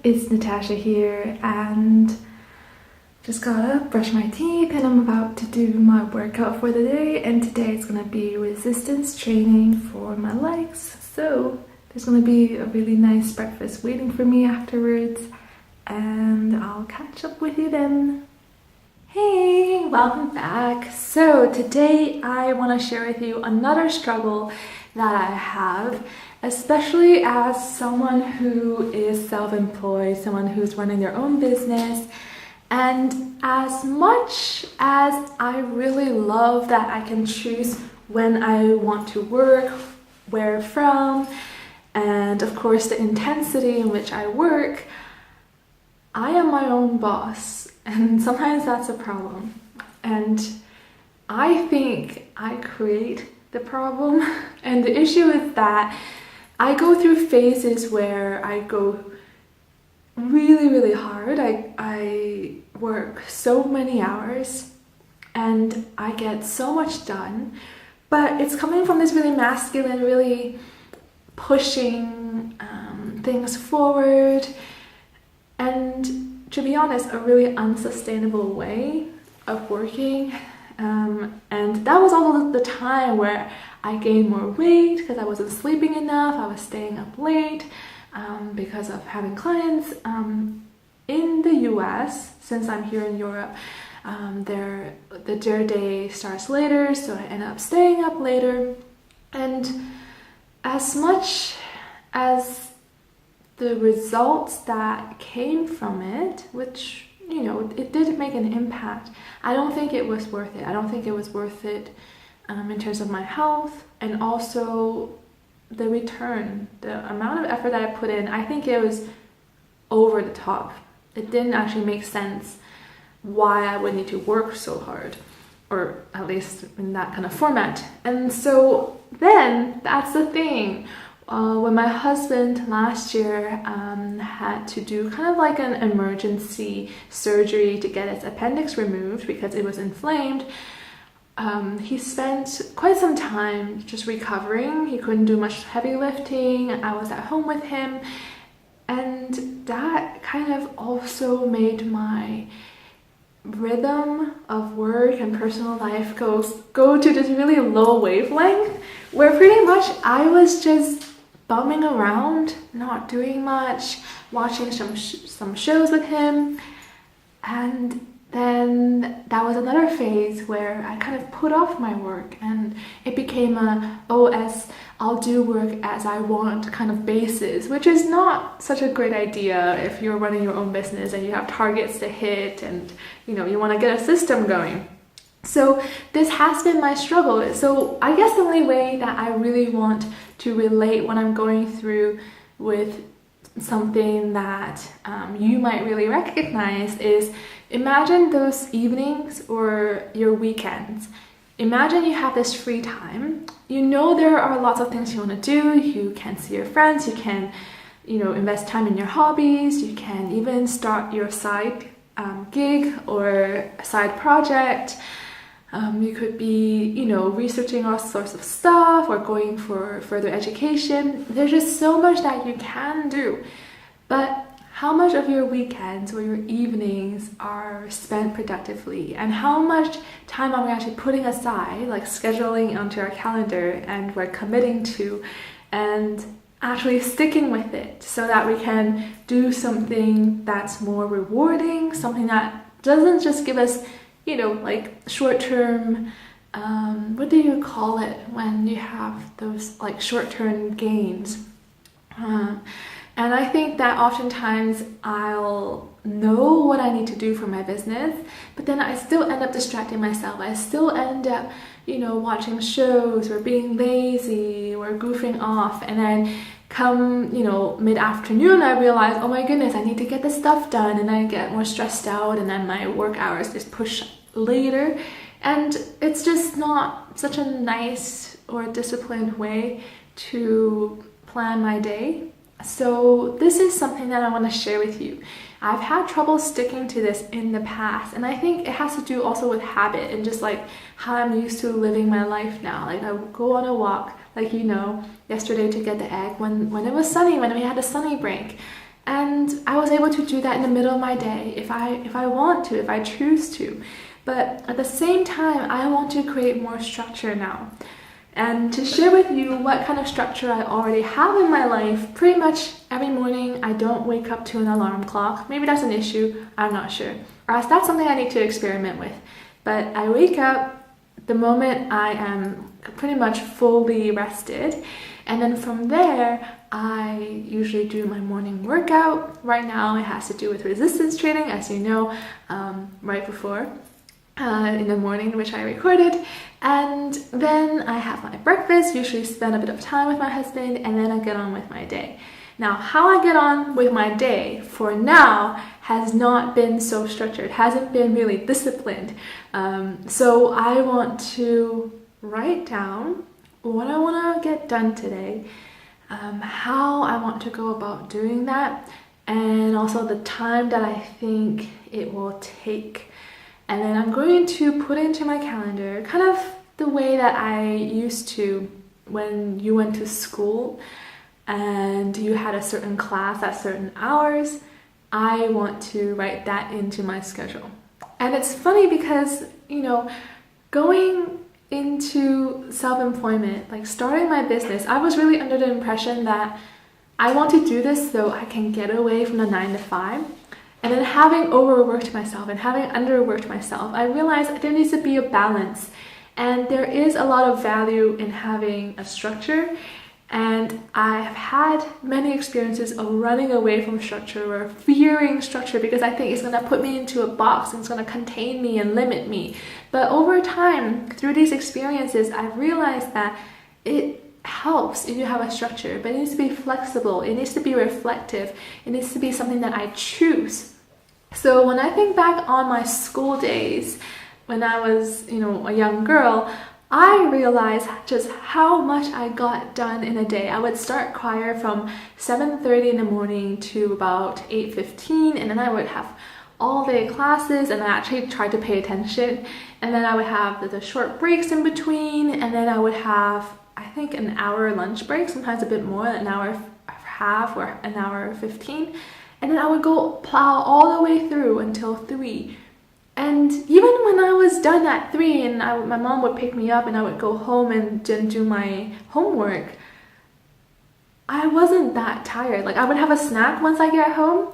it's Natasha here, and just got up, brushed my teeth, and I'm about to do my workout for the day. And today it's gonna be resistance training for my legs. So there's gonna be a really nice breakfast waiting for me afterwards, and I'll catch up with you then. Hey, welcome back. So today I want to share with you another struggle that I have, especially as someone who is self-employed, someone who's running their own business. And as much as I really love that I can choose when I want to work, where from, and of course the intensity in which I work, I am my own boss, and sometimes that's a problem. And I think I create the problem. And the issue is that I go through phases where I go really hard. I work so many hours and I get so much done, but it's coming from this really masculine, really pushing things forward, and to be honest, a really unsustainable way of working. And that was all the time where I gained more weight because I wasn't sleeping enough. I was staying up late because of having clients. In the US, since I'm here in Europe, their day starts later, so I end up staying up later. And as much as the results that came from it, which, you know, it did make an impact, I don't think it was worth it. I don't think it was worth it in terms of my health, and also the return, the amount of effort that I put in. I think it was over the top. It didn't actually make sense why I would need to work so hard, or at least in that kind of format. And so then that's the thing. When my husband last year had to do kind of like an emergency surgery to get his appendix removed because it was inflamed, he spent quite some time just recovering. He couldn't do much heavy lifting. I was at home with him, and that kind of also made my rhythm of work and personal life go to this really low wavelength, where pretty much I was just bumming around, not doing much, watching some shows with him. And then that was another phase where I kind of put off my work, and it became I'll do work as I want kind of basis, which is not such a great idea if you're running your own business and you have targets to hit, and you know, you want to get a system going. So this has been my struggle. So I guess the only way that I really want to relate when I'm going through with something that you might really recognize is, imagine those evenings or your weekends. Imagine you have this free time. You know, there are lots of things you want to do. You can see your friends. You can, you know, invest time in your hobbies. You can even start your side gig or side project. You could be, you know, researching all sorts of stuff or going for further education. There's just so much that you can do. But how much of your weekends or your evenings are spent productively? And how much time are we actually putting aside, like scheduling onto our calendar, and we're committing to and actually sticking with it so that we can do something that's more rewarding, something that doesn't just give us, you know, like short-term, what do you call it when you have those like short-term gains? And I think that oftentimes I'll know what I need to do for my business, but then I still end up distracting myself. I still end up, you know, watching shows or being lazy or goofing off. And then come, you know, mid-afternoon, I realize, oh my goodness, I need to get this stuff done, and I get more stressed out, and then my work hours just push later. And it's just not such a nice or disciplined way to plan my day. So this is something that I want to share with you. I've had trouble sticking to this in the past, and I think it has to do also with habit and just like how I'm used to living my life now. Like I would go on a walk, like, you know, yesterday to get the egg when it was sunny, when we had a sunny break. And I was able to do that in the middle of my day if I want to, if I choose to. But at the same time, I want to create more structure now. And to share with you what kind of structure I already have in my life, pretty much every morning I don't wake up to an alarm clock. Maybe that's an issue, I'm not sure. Or else that's something I need to experiment with. But I wake up the moment I am pretty much fully rested. And then from there, I usually do my morning workout. Right now it has to do with resistance training, as you know, right before. In the morning, which I recorded, and then I have my breakfast, usually spend a bit of time with my husband, and then I get on with my day. Now, how I get on with my day for now has not been so structured, hasn't been really disciplined. So I want to write down what I want to get done today, how I want to go about doing that, and also the time that I think it will take. And then I'm going to put into my calendar kind of the way that I used to when you went to school and you had a certain class at certain hours. I want to write that into my schedule. And it's funny because, going into self-employment, like starting my business, I was really under the impression that I want to do this so I can get away from the 9 to 5. And then having overworked myself and having underworked myself, I realized there needs to be a balance. And there is a lot of value in having a structure. And I have had many experiences of running away from structure or fearing structure because I think it's going to put me into a box and it's going to contain me and limit me. But over time, through these experiences, I've realized that it helps if you have a structure, but it needs to be flexible, it needs to be reflective, it needs to be something that I choose. So when I think back on my school days, when I was, a young girl, I realized just how much I got done in a day. I would start choir from 7:30 in the morning to about 8:15, and then I would have all day classes, and I actually tried to pay attention, and then I would have the short breaks in between, and then I would have, I think, an hour lunch break, sometimes a bit more, an hour and a half or an hour 15, and then I would go plow all the way through until 3. And even when I was done at 3 and my mom would pick me up and I would go home and do my homework, I wasn't that tired. Like, I would have a snack once I get home,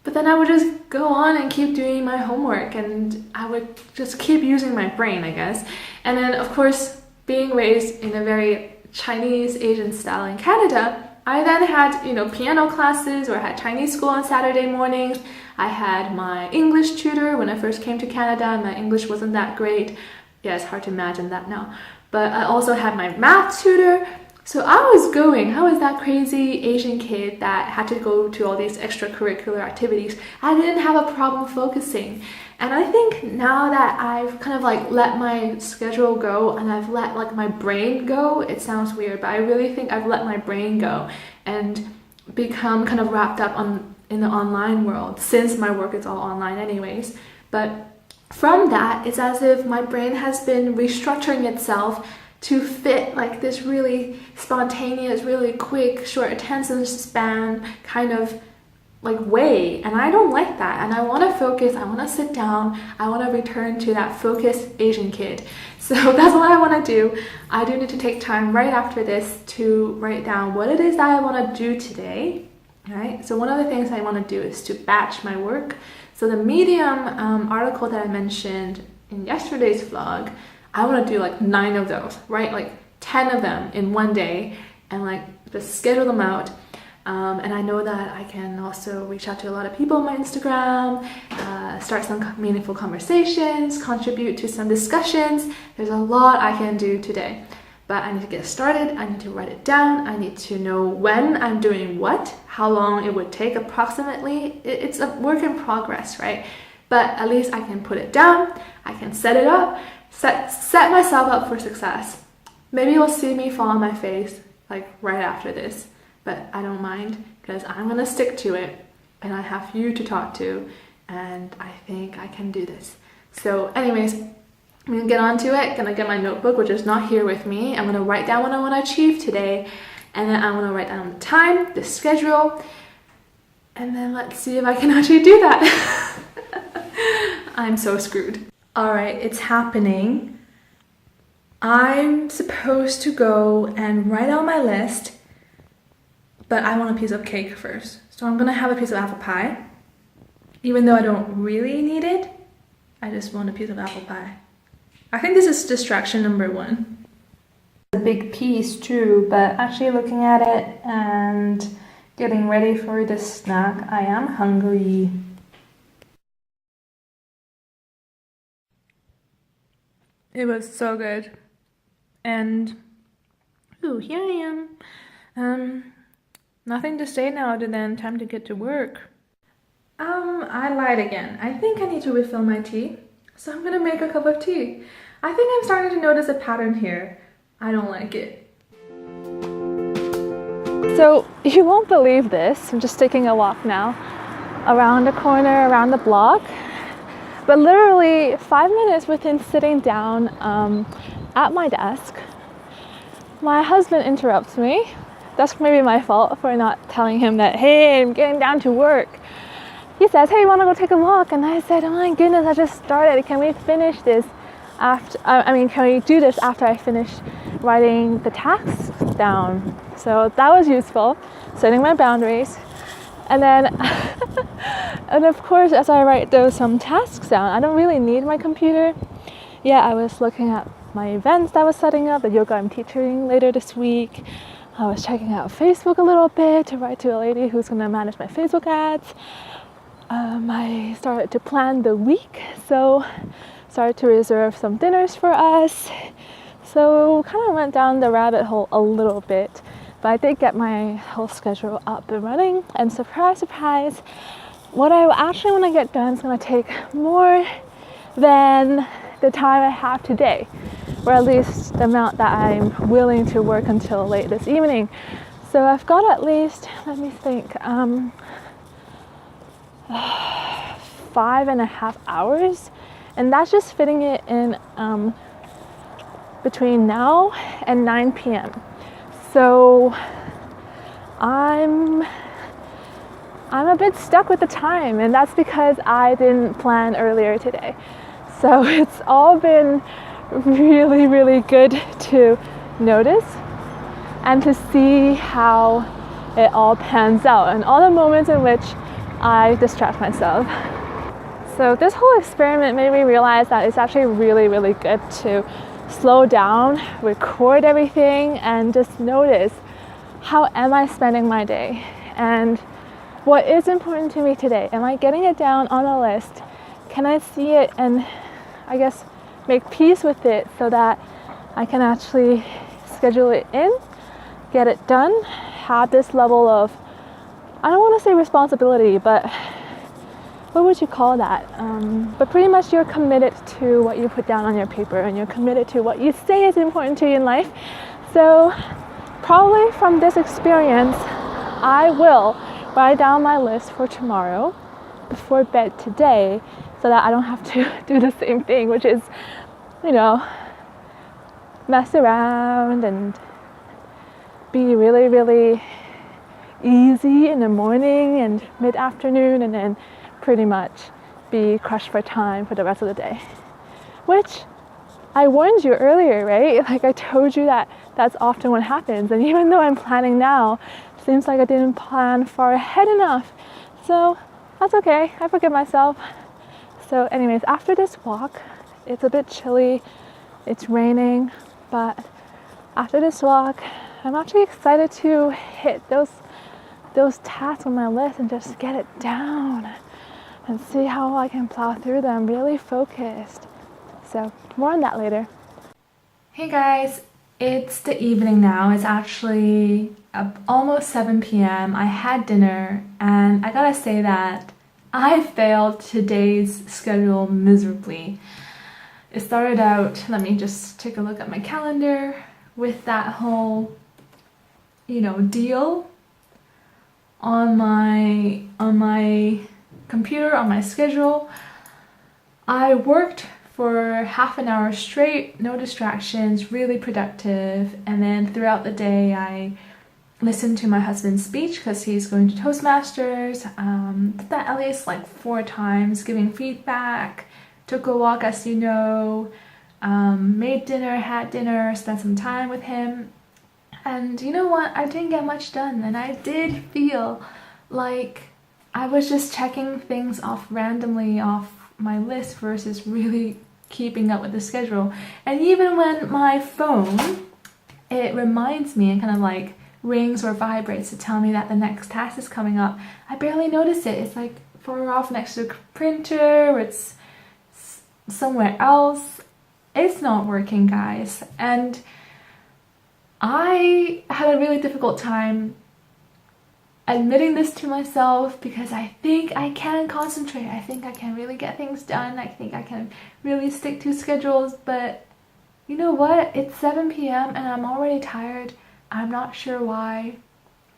but then I would just go on and keep doing my homework, and I would just keep using my brain, I guess. And then, of course, being raised in a very Chinese Asian style in Canada, I then had, piano classes, or I had Chinese school on Saturday mornings. I had my English tutor when I first came to Canada. My English wasn't that great. Yeah, it's hard to imagine that now. But I also had my math tutor. So I was that crazy Asian kid that had to go to all these extracurricular activities. I didn't have a problem focusing. And I think now that I've kind of let my schedule go and I've let my brain go, it sounds weird, but I really think I've let my brain go and become kind of wrapped up in the online world, since my work is all online anyways. But from that, it's as if my brain has been restructuring itself to fit this really spontaneous, really quick, short attention span kind of way, and I don't like that. And I want to focus, I want to sit down, I want to return to that focused Asian kid. So that's what I want to do. I do need to take time right after this to write down what it is that I want to do today. Right? So one of the things I want to do is to batch my work. So the Medium article that I mentioned in yesterday's vlog, I want to do 9 of those, right? 10 of them in one day, and just schedule them out. And I know that I can also reach out to a lot of people on my Instagram, start some meaningful conversations, contribute to some discussions. There's a lot I can do today. But I need to get started, I need to write it down, I need to know when I'm doing what, how long it would take approximately. It's a work in progress, right? But at least I can put it down, I can set it up, set myself up for success. Maybe you'll see me fall on my face right after this, but I don't mind because I'm gonna stick to it, and I have you to talk to, and I think I can do this. So anyways, I'm gonna get on to it. Gonna get my notebook, which is not here with me. I'm gonna write down what I want to achieve today, and then I'm gonna write down the time, the schedule, And then let's see if I can actually do that. I'm so screwed. All right, it's happening. I'm supposed to go and write out my list, but I want a piece of cake first. So I'm gonna have a piece of apple pie. Even though I don't really need it, I just want a piece of apple pie. I think this is distraction number 1. A big piece too, but actually looking at it and getting ready for this snack, I am hungry. It was so good. And, ooh, here I am. Nothing to say now other than time to get to work. I lied again. I think I need to refill my tea. So I'm gonna make a cup of tea. I think I'm starting to notice a pattern here. I don't like it. So you won't believe this. I'm just taking a walk now around the corner, around the block. But literally 5 minutes within sitting down at my desk, my husband interrupts me. That's maybe my fault for not telling him that, hey, I'm getting down to work. He says, hey, you want to go take a walk? And I said, oh my goodness, I just started. Can we finish this after, can we do this after I finish writing the tasks down? So that was useful, setting my boundaries. And then, and of course, as I write those tasks down, I don't really need my computer. Yeah, I was looking at my events that I was setting up, the yoga I'm teaching later this week. I was checking out Facebook a little bit to write to a lady who's going to manage my Facebook ads. I started to plan the week, so started to reserve some dinners for us. So kind of went down the rabbit hole a little bit, but I did get my whole schedule up and running. And surprise, surprise, what I actually want to get done is going to take more than the time I have today, or at least the amount that I'm willing to work until late this evening. So I've got at least, let me think, 5.5 hours, and that's just fitting it in between now and 9 p.m. So I'm a bit stuck with the time, and that's because I didn't plan earlier today. So it's all been really, really good to notice and to see how it all pans out and all the moments in which I distract myself. So this whole experiment made me realize that it's actually really, really good to slow down, record everything, and just notice, how am I spending my day? And what is important to me today? Am I getting it down on a list? Can I see it and, I guess, make peace with it so that I can actually schedule it in, get it done, have this level of, I don't want to say responsibility, but what would you call that? But pretty much you're committed to what you put down on your paper, and you're committed to what you say is important to you in life. So probably from this experience, I will write down my list for tomorrow before bed today, so that I don't have to do the same thing, which is, mess around and be really, really easy in the morning and mid-afternoon, and then pretty much be crushed for time for the rest of the day. Which I warned you earlier, right? Like I told you that that's often what happens. And even though I'm planning now, it seems like I didn't plan far ahead enough. So that's okay, I forgive myself. So anyways, after this walk, it's a bit chilly, it's raining, but after this walk, I'm actually excited to hit those tasks on my list and just get it down and see how I can plow through them really focused. So more on that later. Hey guys, it's the evening now. It's actually almost 7 p.m. I had dinner, and I gotta say that I failed today's schedule miserably. It started out, let me just take a look at my calendar, with that whole, deal on my computer, on my schedule. I worked for half an hour straight, no distractions, really productive, and then throughout the day I listened to my husband's speech because he's going to Toastmasters. Did that at least like 4 times, giving feedback, took a walk as you know, made dinner, had dinner, spent some time with him. And you know what? I didn't get much done, and I did feel like I was just checking things off randomly off my list versus really keeping up with the schedule. And even when my phone, it reminds me and kind of like rings or vibrates to tell me that the next task is coming up, I barely notice it. It's like far off next to the printer, or it's somewhere else. It's not working, guys. And I had a really difficult time admitting this to myself because I think I can concentrate. I think I can really get things done. I think I can really stick to schedules, but you know what? It's 7 p.m. and I'm already tired. I'm not sure why.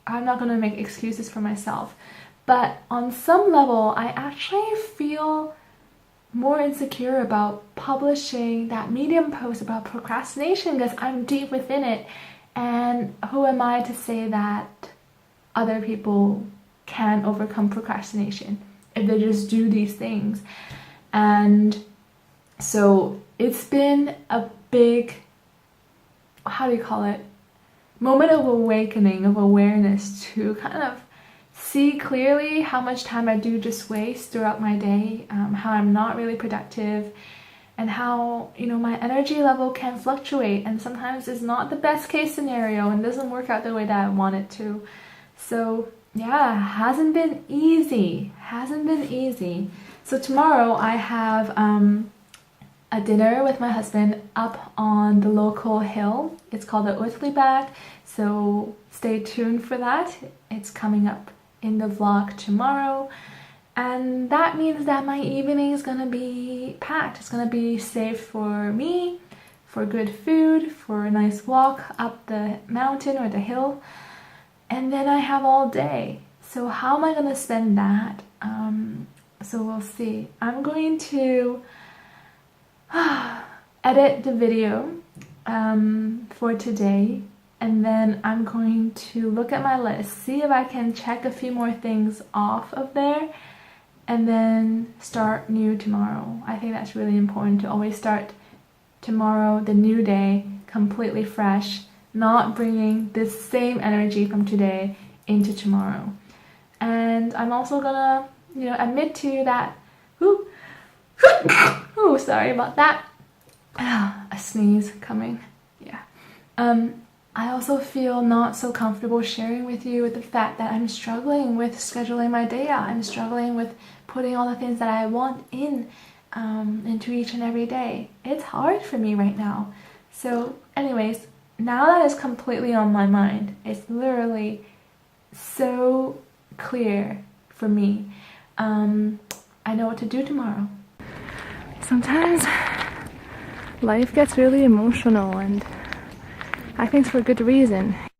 I'm not going to make excuses for myself. But on some level, I actually feel more insecure about publishing that Medium post about procrastination because I'm deep within it. And who am I to say that other people can overcome procrastination if they just do these things? And so it's been a big, how do you call it, moment of awakening, of awareness to kind of see clearly how much time I do just waste throughout my day, how I'm not really productive, and how, you know, my energy level can fluctuate, and sometimes it's not the best case scenario and doesn't work out the way that I want it to. So yeah, hasn't been easy. So tomorrow I have a dinner with my husband up on the local hill. It's called the Utlibag, so stay tuned for that. It's coming up in the vlog tomorrow. And that means that my evening is gonna be packed. It's gonna be saved for me, for good food, for a nice walk up the mountain or the hill. And then I have all day. So how am I gonna spend that? So we'll see. I'm going to edit the video for today. And then I'm going to look at my list, see if I can check a few more things off of there, and then start new tomorrow. I think that's really important to always start tomorrow, the new day, completely fresh, not bringing this same energy from today into tomorrow. And I'm also gonna, you know, admit to you that, sorry about that. A sneeze coming, yeah. I also feel not so comfortable sharing with you the fact that I'm struggling with scheduling my day out. I'm struggling with putting all the things that I want into each and every day. It's hard for me right now. So anyways, now that it's completely on my mind, it's literally so clear for me. I know what to do tomorrow. Sometimes life gets really emotional, and I think it's for good reason.